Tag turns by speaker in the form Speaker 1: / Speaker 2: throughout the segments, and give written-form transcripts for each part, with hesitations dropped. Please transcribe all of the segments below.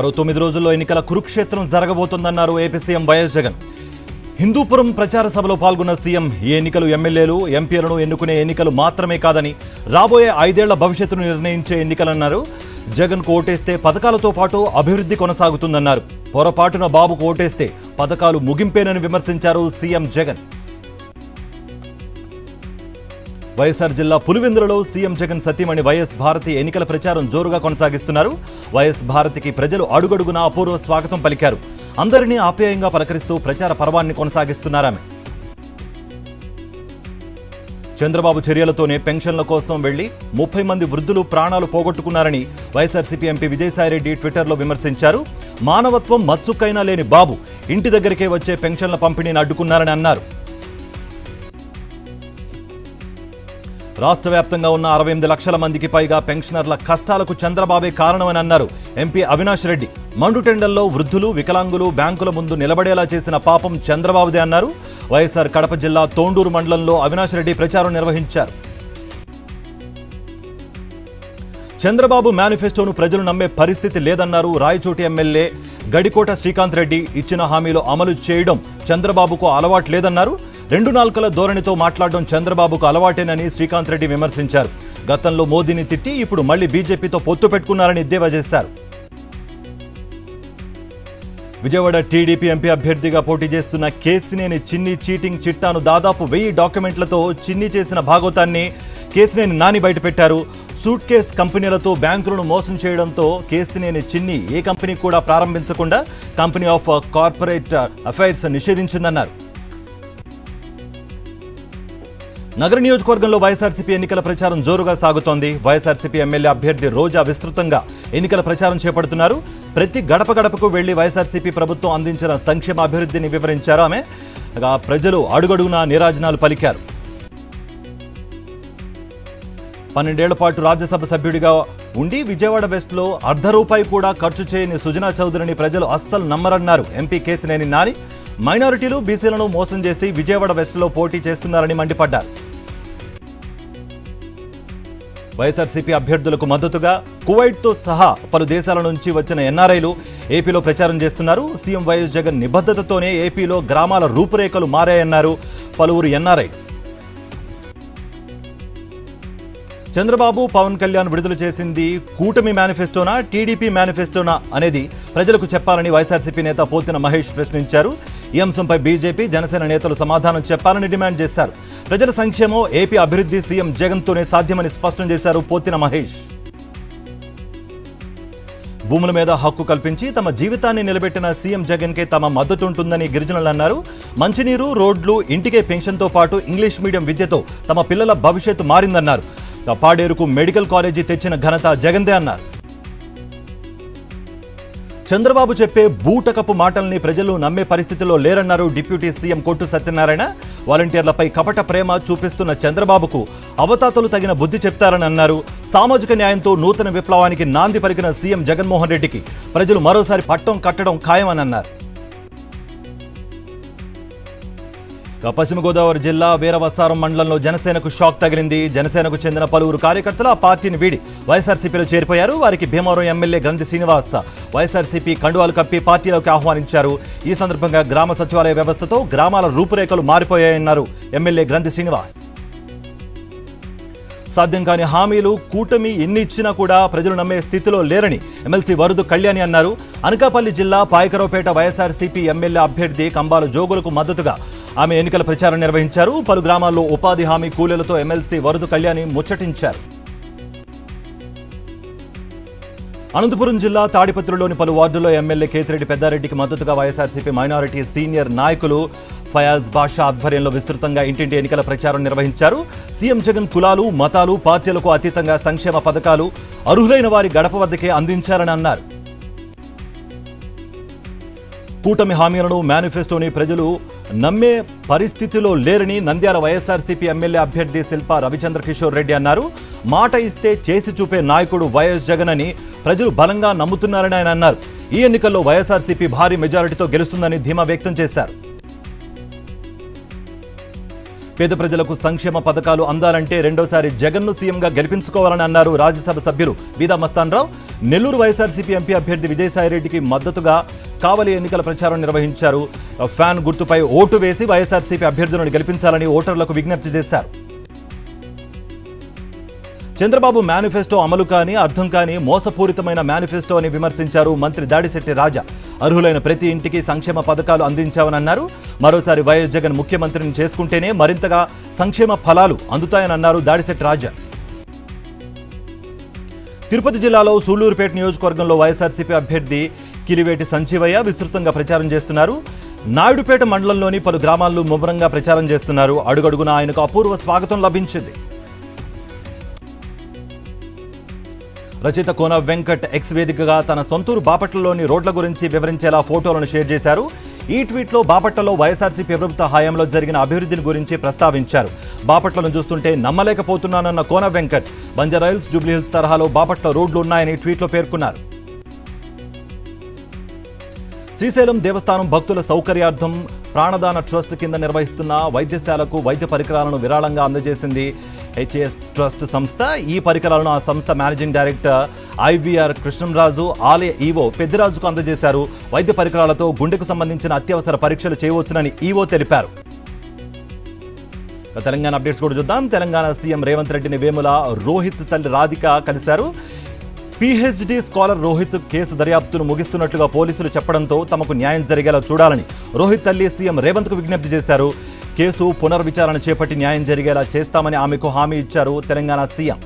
Speaker 1: మరో 9 రోజుల్లో ఎన్నికల కురుక్షేత్రం జరగబోతోందన్నారు AP CM YS Jagan. Hindupuram ప్రచార సభలో పాల్గొన్న సీఎం ఈ ఎన్నికలు ఎమ్మెల్యేలు, ఎంపీలను ఎన్నుకునే ఎన్నికలు మాత్రమే కాదని రాబోయే 5 ఏళ్ల భవిష్యత్తును నిర్ణయించే ఎన్నికలన్నారు. జగన్కు ఓటేస్తే పథకాలతో పాటు అభివృద్ధి కొనసాగుతుందన్నారు. పొరపాటున బాబుకు ఓటేస్తే పథకాలు ముగింపేనని విమర్శించారు సీఎం జగన్. వైఎస్ఆర్ జిల్లా పులివెందులలో సీఎం జగన్ సతీమణి వైఎస్ భారతి ఎన్నికల ప్రచారం జోరుగా కొనసాగిస్తున్నారు. వైఎస్ భారతికి ప్రజలు అడుగడుగునా అపూర్వ స్వాగతం పలికారు. అందరినీ ఆప్యాయంగా పలకరిస్తూ ప్రచార పర్వాన్ని కొనసాగిస్తున్నారామె. చంద్రబాబు చర్యలతోనే పెన్షన్ల కోసం వెళ్లి 30 మంది వృద్ధులు ప్రాణాలు పోగొట్టుకున్నారని వైఎస్ఆర్సీపీ ఎంపీ విజయసాయిరెడ్డి ట్విట్టర్లో విమర్శించారు. మానవత్వం మచ్చుకైనా లేని బాబు ఇంటి దగ్గరికే వచ్చే పెన్షన్ల పంపిణీని అడ్డుకున్నారని అన్నారు. రాష్ట్ర వ్యాప్తంగా ఉన్న 68 లక్షల మందికి పైగా పెన్షనర్ల కష్టాలకు చంద్రబాబే కారణమని అన్నారు ఎంపీ అవినాష్ రెడ్డి. మండుటెండల్లో వృద్ధులు, వికలాంగులు బ్యాంకుల ముందు నిలబడేలా చేసిన పాపం చంద్రబాబుదే అన్నారు. వైఎస్ఆర్ కడప జిల్లా తోండూరు మండలంలో అవినాష్ రెడ్డి ప్రచారం నిర్వహించారు. చంద్రబాబు మేనిఫెస్టోను ప్రజలు నమ్మే పరిస్థితి లేదన్నారు. రాయచోటి ఎమ్మెల్యే గడికోట శ్రీకాంత్ రెడ్డి ఇచ్చిన హామీలు అమలు చేయడం చంద్రబాబుకు అలవాటు లేదన్నారు. 2 నాలుకల ధోరణితో మాట్లాడడం చంద్రబాబుకు అలవాటేనని శ్రీకాంత్ రెడ్డి విమర్శించారు. గతంలో మోదీని తిట్టి ఇప్పుడు మళ్లీ బీజేపీతో పొత్తు పెట్టుకున్నారని ఎద్దేవా చేశారు. విజయవాడ టీడీపీ ఎంపీ అభ్యర్థిగా పోటీ చేస్తున్న కేసినేని చిన్ని చీటింగ్ చిట్టాను దాదాపు 1000 డాక్యుమెంట్లతో చిన్ని చేసిన భాగోతాన్ని కేసినేని నాని బయటపెట్టారు. సూట్ కేస్ కంపెనీలతో బ్యాంకులను మోసం చేయడంతో కేసినేని చిన్ని ఏ కంపెనీ కూడా ప్రారంభించకుండా కంపెనీ ఆఫ్ కార్పొరేట్ అఫైర్స్ నిషేధించిందన్నారు. నగర నియోజకవర్గంలో వైఎస్ఆర్సీపీ ఎన్నికల ప్రచారం జోరుగా సాగుతోంది. వైఎస్ఆర్సీపీ ఎమ్మెల్యే అభ్యర్థి రోజా విస్తృతంగా ఎన్నికల ప్రచారం చేపడుతున్నారు. ప్రతి గడప గడపకు వెళ్లి వైఎస్ఆర్సీపీ ప్రభుత్వం అందించిన సంక్షేమ అభివృద్ధిని వివరించారు ఆమె. ప్రజలు అడుగడుగునా నీరాజనాలు పలికారు. 12 ఏళ్ల పాటు రాజ్యసభ సభ్యుడిగా ఉండి విజయవాడ వెస్ట్లో ₹1 కూడా ఖర్చు చేయని సుజనా చౌదరిని ప్రజలు అస్సలు నమ్మరన్నారు ఎంపీ కేసినేని నాని. మైనారిటీలు, బీసీలను మోసం చేసి విజయవాడ వెస్ట్లో పోటీ చేస్తున్నారని మండిపడ్డారు. వైఎస్ఆర్సీపీ అభ్యర్థులకు మద్దతుగా కువైట్తో సహా పలు దేశాల నుంచి వచ్చిన ఎన్ఆర్ఐలు ఏపీలో ప్రచారం చేస్తున్నారు. సీఎం వైఎస్ జగన్ నిబద్ధతతోనే ఏపీలో గ్రామాల రూపురేఖలు మారాయన్నారు పలువురు ఎన్ఆర్ఐ. చంద్రబాబు, పవన్ కళ్యాణ్ విడుదల చేసింది కూటమి మేనిఫెస్టోనా, టీడీపీ మేనిఫెస్టోనా అనేది ప్రజలకు చెప్పాలని వైఎస్ఆర్సీపీ నేత పోతిన మహేష్ ప్రశ్నించారు. ఈ అంశంపై బీజేపీ, జనసేన నేతలు సమాధానం చెప్పాలని డిమాండ్ చేశారు. ప్రజల సంక్షేమం, ఏపీ అభివృద్ధి సీఎం జగన్తోనే సాధ్యమని స్పష్టం చేశారు పోతిన మహేష్. భూముల మీద హక్కు కల్పించి తమ జీవితాన్ని నిలబెట్టిన సీఎం జగన్కే తమ మద్దతు ఉంటుందని గిరిజనులు అన్నారు. మంచినీరు, రోడ్లు, ఇంటికే పెన్షన్తో పాటు ఇంగ్లీష్ మీడియం విద్యతో తమ పిల్లల భవిష్యత్తు మారిందన్నారు. పాడేరుకు మెడికల్ కాలేజీ తెచ్చిన ఘనత జగన్దే అన్నారు. చంద్రబాబు చెప్పే బూటకపు మాటల్ని ప్రజలు నమ్మే పరిస్థితిలో లేరన్నారు డిప్యూటీ సీఎం కొట్టు సత్యనారాయణ. వాలంటీర్లపై కపట ప్రేమ చూపిస్తున్న చంద్రబాబుకు అవతాతలు తగిన బుద్ధి చెప్తారని అన్నారు. సామాజిక న్యాయంతో నూతన విప్లవానికి నాంది పలికిన సీఎం జగన్మోహన్ రెడ్డికి ప్రజలు మరోసారి పట్టం కట్టడం ఖాయమని అన్నారు. పశ్చిమ గోదావరి జిల్లా వీరవసారం మండలంలో జనసేనకు షాక్ తగిలింది. జనసేనకు చెందిన పలువురు కార్యకర్తలు ఆ పార్టీని వీడి వైఎస్ఆర్సీపీలో చేరిపోయారు. వారికి భీమవరం ఎమ్మెల్యే గ్రంథి శ్రీనివాస్ వైఎస్ఆర్సీపీ కండువాలు కప్పి పార్టీలోకి ఆహ్వానించారు. ఈ సందర్భంగా గ్రామ సచివాలయ వ్యవస్థతో గ్రామాల రూపురేఖలు మారిపోయాయన్నారు ఎమ్మెల్యే గ్రంథి శ్రీనివాస్. సాధ్యం కాని హామీలు కూటమి ఎన్ని ఇచ్చినా కూడా ప్రజలు నమ్మే స్థితిలో లేరని ఎమ్మెల్సీ వరుదు కళ్యాణి అన్నారు. అనకాపల్లి జిల్లా పాయకరావుపేట వైఎస్ఆర్సీపీ ఎమ్మెల్యే అభ్యర్థి కంబాల జోగులకు మద్దతుగా ఆమె ఎన్నికల ప్రచారం నిర్వహించారు. పలు గ్రామాల్లో ఉపాధి హామీ కూలీలతో ఎమ్మెల్సీ వరుదు కళ్యాణి ముచ్చటించారు. అనంతపురం జిల్లా తాడిపత్రిలోని పలు వార్డుల్లో ఎమ్మెల్యే కేతిరెడ్డి పెద్దారెడ్డికి మద్దతుగా వైఎస్ఆర్సీపీ మైనారిటీ సీనియర్ నాయకులు ఫయాజ్ బాషా ఆధ్వర్యంలో విస్తృతంగా ఇంటింటి ఎన్నికల ప్రచారం నిర్వహించారు. సీఎం జగన్ కులాలు, మతాలు, పార్టీలకు అతీతంగా సంక్షేమ పథకాలు అర్హులైన వారి గడప వద్దకే అందించారని అన్నారు. కూటమి హామీలను, మేనిఫెస్టోని ప్రజలు నమ్మే పరిస్థితిలో లేరని నంద్యాల వైఎస్ఆర్సీపీ ఎమ్మెల్యే అభ్యర్థి శిల్పా రవిచంద్ర కిషోర్ రెడ్డి అన్నారు. మాట ఇస్తే చేసి చూపే నాయకుడు వైఎస్ జగన్ అని ప్రజలు బలంగా నమ్ముతున్నారని ఆయన అన్నారు. ఈ ఎన్నికల్లో వైఎస్ఆర్సీపీ భారీ మెజారిటీతో గెలుస్తుందని ధీమా వ్యక్తం చేశారు. పేద ప్రజలకు సంక్షేమ పథకాలు అందాలంటే రెండోసారి జగన్ను సీఎంగా గెలిపించుకోవాలని అన్నారు రాజ్యసభ సభ్యులు బీదా మస్తాన్ రావు. నెల్లూరు వైఎస్ఆర్సీపీ ఎంపీ అభ్యర్థి విజయసాయిరెడ్డికి మద్దతుగా కావలి ఎన్నికల ప్రచారం నిర్వహించారు. ఫ్యాన్ గుర్తుపై ఓటు వేసి వైఎస్ఆర్సీపీ అభ్యర్థులను గెలిపించాలని ఓటర్లకు విజ్ఞప్తి చేశారు. చంద్రబాబు మేనిఫెస్టో అమలు కాని అర్థం కాని మోసపూరితమైన మేనిఫెస్టో అని విమర్శించారు మంత్రి దాడిశెట్టి రాజా. అర్హులైన ప్రతి ఇంటికి సంక్షేమ పథకాలు అందించామని అన్నారు. మరోసారి వైఎస్ జగన్ ముఖ్యమంత్రిని చేసుకుంటేనే మరింతగా సంక్షేమ ఫలాలు అందుతాయని అన్నారు దాడిశెట్టి రాజా. తిరుపతి జిల్లాలో సూళ్లూరుపేట నియోజకవర్గంలో వైఎస్ఆర్సీపీ అభ్యర్థి కిలివేటి సంజీవయ్య విస్తృతంగా ప్రచారం చేస్తున్నారు. నాయుడుపేట మండలంలోని పలు గ్రామాల్లో ముమ్మరంగా ప్రచారం చేస్తున్నారు. అడుగడుగున ఆయనకు అపూర్వ స్వాగతం లభించింది. రచయిత కోన వెంకట్ ఎక్స్ వేదికగా తన సొంతూరు బాపట్లలోని రోడ్ల గురించి వివరించేలా ఫోటోలను షేర్ చేశారు. ఈ ట్వీట్లో బాపట్లలో వైఎస్ఆర్సీపీ ప్రభుత్వ హయాంలో జరిగిన అభివృద్ధిని గురించి ప్రస్తావించారు. బాపట్లను చూస్తుంటే నమ్మలేకపోతున్నానన్న కోన వెంకట్ బంజారాహిల్స్, జూబ్లీహిల్స్ తరహాలో బాపట్ల రోడ్లు ఉన్నాయని ట్వీట్లో పేర్కొన్నారు. శ్రీశైలం దేవస్థానం భక్తుల సౌకర్యార్థం ప్రాణదాన ట్రస్ట్ కింద నిర్వహిస్తున్న వైద్యశాలకు వైద్య పరికరాలను విరాళంగా అందజేసింది హెచ్ఏఎస్ ట్రస్ట్ సంస్థ. ఈ పరికరాలను ఆ సంస్థ మేనేజింగ్ డైరెక్టర్ ఐవీఆర్ కృష్ణంరాజు, ఆలయ ఈవో పెద్దిరాజుకు అందజేశారు. వైద్య పరికరాలతో గుండెకు సంబంధించిన అత్యవసర పరీక్షలు చేయవచ్చునని ఈవో తెలిపారు. తెలంగాణ అప్డేట్స్ కూడా చూద్దాం. తెలంగాణ సీఎం రేవంత్ రెడ్డిని వేముల రోహిత్ తల్లి రాధిక కలిశారు. పీహెచ్డీ స్కాలర్ రోహిత్ కేసు దర్యాప్తును ముగిస్తున్నట్లుగా పోలీసులు చెప్పడంతో తమకు న్యాయం జరిగేలా చూడాలని రోహిత్ తల్లి సీఎం రేవంత్కు విజ్ఞప్తి చేశారు. కేసు పునర్విచారణ చేపట్టి న్యాయం జరిగేలా చేస్తామని ఆమెకు హామీ ఇచ్చారు తెలంగాణ సీఎం.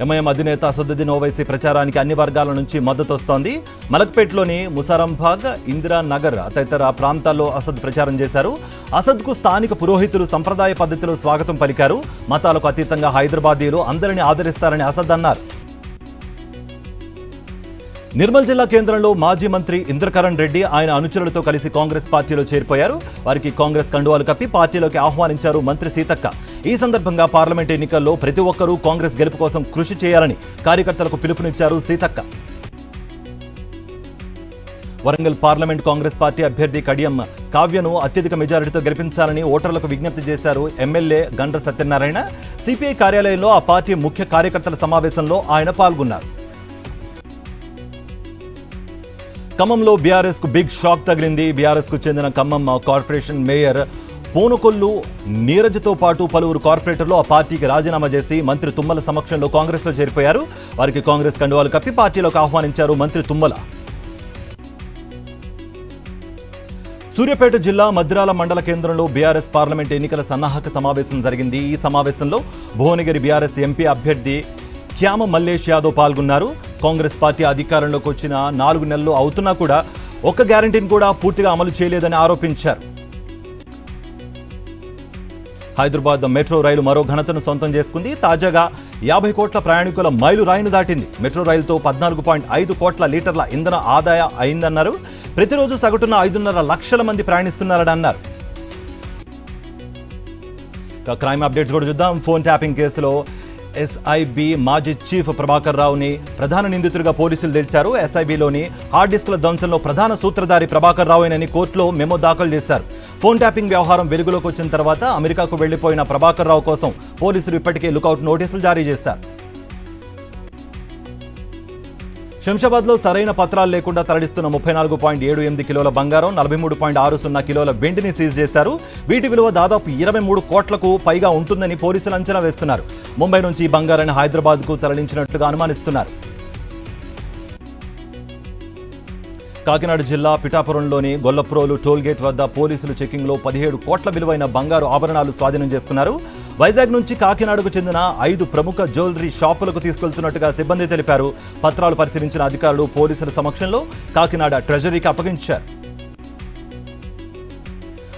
Speaker 1: ఎంఐఎం అధినేత అసదుద్దీన్ ఓవైసీ ప్రచారానికి అన్ని వర్గాల నుంచి మద్దతు వస్తోంది. మలక్పేట్లోని ముసారంబాగ్, ఇందిరానగర్ తదితర ప్రాంతాల్లో అసద్ ప్రచారం చేశారు. అసద్కు స్థానిక పురోహితులు సంప్రదాయ పద్ధతిలో స్వాగతం పలికారు. మతాలకు అతీతంగా హైదరాబాదీలు అందరినీ ఆదరిస్తారని అసద్ అన్నారు. నిర్మల్ జిల్లా కేంద్రంలో మాజీ మంత్రి ఇంద్రకరణ్ రెడ్డి ఆయన అనుచరులతో కలిసి కాంగ్రెస్ పార్టీలో చేరిపోయారు. వారికి కాంగ్రెస్ కండువాలు కప్పి పార్టీలోకి ఆహ్వానించారు మంత్రి సీతక్క. ఈ సందర్భంగా పార్లమెంట్ ఎన్నికల్లో ప్రతి ఒక్కరూ కాంగ్రెస్ గెలుపు కోసం కృషి చేయాలని కార్యకర్తలకు పిలుపునిచ్చారు సీతక్క. వరంగల్ పార్లమెంట్ కాంగ్రెస్ పార్టీ అభ్యర్థి కడియం కావ్యను అత్యధిక మెజారిటీతో గెలిపించాలని ఓటర్లకు విజ్ఞప్తి చేశారు ఎమ్మెల్యే గండ్ర సత్యనారాయణ. సిపిఐ కార్యాలయంలో ఆ పార్టీ ముఖ్య కార్యకర్తల సమావేశంలో ఆయన పాల్గొన్నారు. ఖమ్మంలో బీఆర్ఎస్ కు బిగ్ షాక్ తగిలింది. బీఆర్ఎస్ కు చెందిన ఖమ్మం కార్పొరేషన్ మేయర్ పోనుకొల్లు నీరజ్తో పాటు పలువురు కార్పొరేటర్లు ఆ పార్టీకి రాజీనామా చేసి మంత్రి తుమ్మల సమక్షంలో కాంగ్రెస్లో చేరిపోయారు. వారికి కాంగ్రెస్ కండువాలు కప్పి పార్టీలోకి ఆహ్వానించారు మంత్రి తుమ్మల. సూర్యాపేట జిల్లా మద్దిరాల మండల కేంద్రంలో బీఆర్ఎస్ పార్లమెంట్ ఎన్నికల సన్నాహక సమావేశం జరిగింది. ఈ సమావేశంలో భువనగిరి బీఆర్ఎస్ ఎంపీ అభ్యర్థి క్యామ మల్లేష్ యాదవ్ పాల్గొన్నారు. కాంగ్రెస్ పార్టీ అధికారంలోకి వచ్చిన 4 నెలలు అవుతున్నా కూడా ఒక్క గ్యారంటీని కూడా పూర్తిగా అమలు చేయలేదని ఆరోపించారు. హైదరాబాద్ మెట్రో రైలు మరో ఘనతను సొంతం చేసుకుంది. తాజాగా 50 కోట్ల ప్రయాణికుల మైలు రాయిని దాటింది. మెట్రో రైలుతో 14.5 కోట్ల లీటర్ల ఇంధన ఆదాయ అయిందన్నారు. ప్రతిరోజు సగటున 5.5 లక్షల మంది ప్రయాణిస్తున్నారని అన్నారు. క్రైమ్ అప్డేట్స్ కూడా చూద్దాం. ఫోన్ ట్యాపింగ్ కేసులో ఎస్ఐబి మాజీ చీఫ్ ప్రభాకర్ రావుని ప్రధాన నిందితుడిగా పోలీసులు తేల్చారు. ఎస్ఐబిలోని హార్డ్ డిస్క్ల ధ్వంసంలో ప్రధాన సూత్రధారి ప్రభాకర్ రావునని కోర్టులో మెమో దాఖలు చేశారు. ఫోన్ ట్యాపింగ్ వ్యవహారం వెలుగులోకి వచ్చిన తర్వాత అమెరికాకు వెళ్లిపోయిన ప్రభాకర్ రావు కోసం పోలీసులు ఇప్పటికే లుకౌట్ నోటీసులు జారీ చేశారు. శంషాబాద్లో సరైన పత్రాలు లేకుండా తరలిస్తున్న 34.78 కిలోల బంగారం, 43.60 కిలోల వెండిని సీజ్ చేశారు. వీటి విలువ దాదాపు 23 కోట్లకు పైగా ఉంటుందని పోలీసులు అంచనా వేస్తున్నారు. ముంబై నుంచి ఈ బంగారాన్ని హైదరాబాద్కు తరలించినట్లుగా అనుమానిస్తున్నారు. కాకినాడ జిల్లా పిఠాపురంలోని గొల్లప్రోలు టోల్గేట్ వద్ద పోలీసులు చెకింగ్లో 17 కోట్ల విలువైన బంగారు ఆభరణాలు స్వాధీనం చేసుకున్నారు. వైజాగ్ నుంచి కాకినాడకు చెందిన 5 ప్రముఖ జ్యువెలరీ షాపులకు తీసుకెళ్తున్నట్టుగా సిబ్బంది తెలిపారు. పత్రాలు పరిశీలించిన అధికారులు పోలీసుల సమక్షంలో కాకినాడ ట్రెజరీకి అప్పగించారు.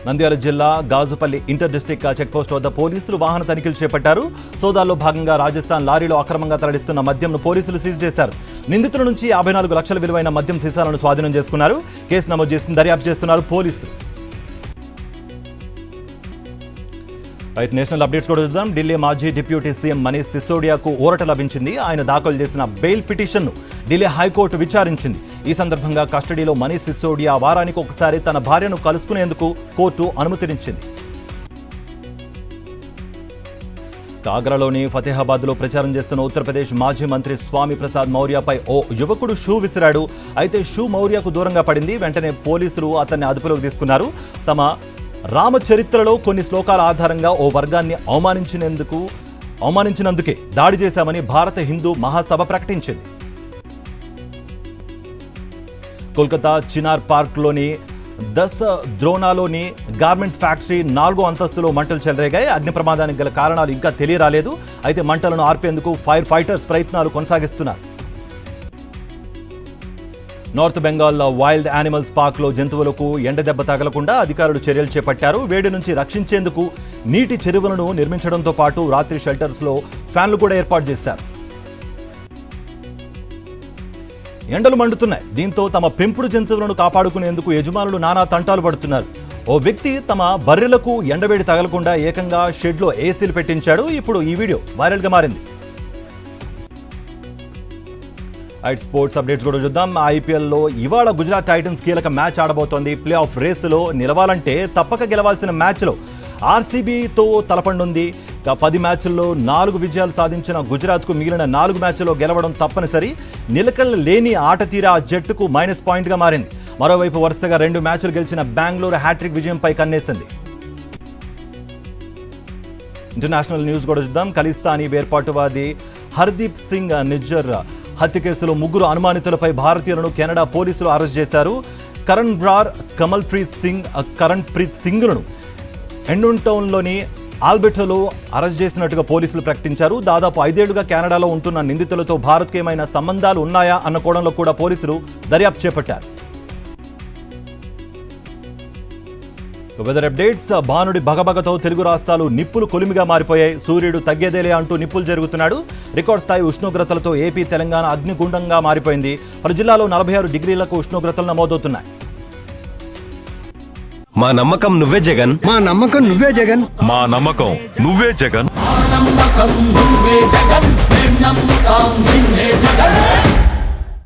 Speaker 1: నంద్యాల జిల్లా గాజుపల్లి ఇంటర్ డిస్ట్రిక్ట్ చెక్పోస్ట్ వద్ద పోలీసులు వాహన తనిఖీలు చేపట్టారు. సోదాల్లో భాగంగా రాజస్థాన్ లారీలో అక్రమంగా తరలిస్తున్న మద్యంను పోలీసులు సీజ్ చేశారు. నిందితుల నుంచి 54 లక్షల విలువైన మద్యం సీసాలను స్వాధీనం చేసుకున్నారు. కేసు నమోదు చేసుకుని దర్యాప్తు చేస్తున్నారు పోలీసులు. నేషనల్ అప్డేట్స్ కూడా చూద్దాం. ఢిల్లీ మాజీ డిప్యూటీ సీఎం మనీష్ సిసోడియాకు ఊరట లభించింది. ఆయన దాఖలు చేసిన బెయిల్ పిటిషన్ను ఢిల్లీ హైకోర్టు విచారించింది. ఈ సందర్భంగా కస్టడీలో మనీష్ సిసోడియా వారానికి ఒకసారి తన భార్యను కలుసుకునేందుకు కోర్టు అనుమతినిచ్చింది. ఆగ్రాలోని ఫతేహాబాద్లో ప్రచారం చేస్తున్న ఉత్తరప్రదేశ్ మాజీ మంత్రి స్వామి ప్రసాద్ మౌర్యపై ఓ యువకుడు షూ విసిరాడు. అయితే షూ మౌర్యకు దూరంగా పడింది. వెంటనే పోలీసులు అతన్ని అదుపులోకి తీసుకున్నారు. తమ రామచరిత్రలో కొన్ని శ్లోకాల ఆధారంగా ఓ వర్గాన్ని అవమానించినందుకే దాడి చేశామని భారత హిందూ మహాసభ ప్రకటించింది. కోల్కతా చినార్ పార్క్లోని ద్రోణాలోని గార్మెంట్స్ ఫ్యాక్టరీ 4వ అంతస్తులో మంటలు చెలరేగాయి. అగ్ని ప్రమాదానికి గల కారణాలు ఇంకా తెలియరాలేదు. అయితే మంటలను ఆర్పేందుకు ఫైర్ ఫైటర్స్ ప్రయత్నాలు కొనసాగిస్తున్నారు. నార్త్ బెంగాల్ వైల్డ్ యానిమల్స్ పార్క్లో జంతువులకు ఎండదెబ్బ తగలకుండా అధికారులు చర్యలు చేపట్టారు. వేడి నుంచి రక్షించేందుకు నీటి చెరువులను నిర్మించడంతో పాటు రాత్రి షెల్టర్స్లో ఫ్యాన్లు కూడా ఏర్పాటు చేశారు. ఎండలు మండుతున్నాయి. దీంతో తమ పెంపుడు జంతువులను కాపాడుకునేందుకు యజమానులు నానా తంటాలు పడుతున్నారు. ఓ వ్యక్తి తమ బర్రెలకు ఎండవేడి తగలకుండా ఏకంగా షెడ్లో ఏసీలు పెట్టించాడు. ఇప్పుడు ఈ వీడియో వైరల్గా మారింది. స్పోర్ట్స్ అప్డేట్స్ కూడా చూద్దాం. ఐపీఎల్లో ఇవాళ గుజరాత్ టైటన్స్ కీలక మ్యాచ్ ఆడబోతోంది. ప్లే ఆఫ్ రేసులో నిలవాలంటే తప్పక గెలవాల్సిన మ్యాచ్లో ఆర్సీబీతో తలపండుంది. 10 మ్యాచ్ల్లో 4 విజయాలు సాధించిన గుజరాత్కు మిగిలిన 4 మ్యాచ్ల్లో గెలవడం తప్పనిసరి. నిలకడ లేని ఆట తీరా ఆ జట్టుకు -పాయింట్గా మారింది. మరోవైపు వరుసగా 2 మ్యాచ్లు గెలిచిన బెంగళూరు హ్యాట్రిక్ విజయంపై కన్నేసింది. ఇంటర్నేషనల్ న్యూస్ కూడా చూద్దాం. ఖలిస్తానీ వేర్పాటువాది హర్దీప్ సింగ్ నిజ్జర్ హత్య కేసులో 3 అనుమానితులపై భారతీయులను కెనడా పోలీసులు అరెస్ట్ చేశారు. కరణ్ బ్రార్, కరణ్ ప్రీత్ సింగ్లను ఎండోన్టౌన్లోని ఆల్బెర్టోలో అరెస్ట్ చేసినట్టుగా పోలీసులు ప్రకటించారు. దాదాపు 5 ఏళ్లుగా కెనడాలో ఉంటున్న నిందితులతో భారత్కు ఏమైనా సంబంధాలు ఉన్నాయా అన్న కోణంలో కూడా పోలీసులు దర్యాప్తు చేపట్టారు. Weather updates. భానుడి భగభగతో తెలుగు రాష్ట్రాలు నిప్పులు కొలిమిగా మారిపోయాయి. సూర్యుడు తగ్గేదేలే అంటూ నిప్పులు జరుగుతున్నాడు. రికార్డ్ స్థాయి ఉష్ణోగ్రతలతో ఏపీ, తెలంగాణ అగ్నిగుండంగా మారిపోయింది. పలు జిల్లాలో 46 డిగ్రీలకు ఉష్ణోగ్రతలు నమోదవుతున్నాయి.
Speaker 2: మా నమ్మకం నువ్వే జగన్,
Speaker 3: మా నమ్మకం నువ్వే జగన్,
Speaker 4: మా నమ్మకం నువ్వే జగన్,
Speaker 5: నమ్మకం నువ్వే జగన్, నమ్మకం నిన్నే జగన్.